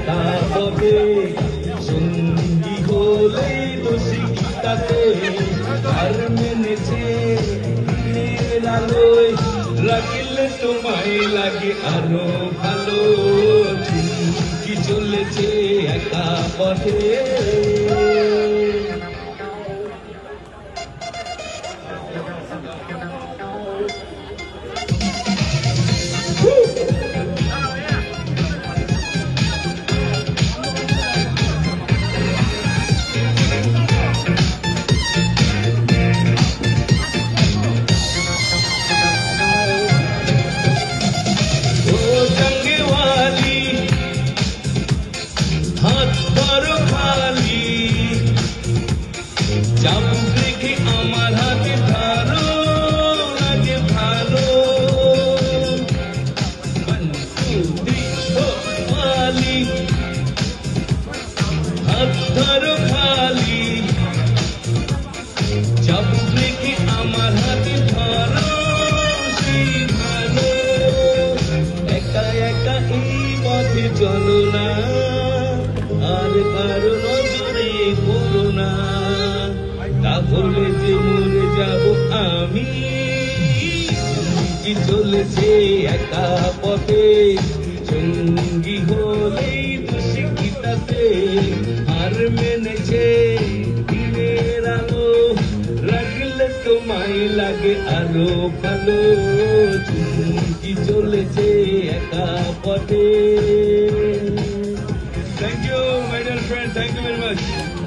একা পথে সঙ্গী হলে দোষী গীতাতে আর মেনেছে দিনের আলোয় রাখিলে তোমায় লাগে আরো ভালো কি চলেছে একা পথে হাত ধরো খালি চাবুক রেখে আমার হাতে ধরো লাগে ভালো খালি হাত ধরো খালি চাবুক রেখে আমার হাতে ধরো সেই ভালো একা একা এই পথে চলো না আর কারো নজরে পড়ো না তাহলে যে মরে যাব আমি কি চলেছে একা পথে সঙ্গী হলেই দোষী গীতাতে আর মেনেছে দিনের আলো রাখলে তোমায় লাগে আরো ভালো কি চলেছে একা পথে Thank you, my dear friend. Thank you very much.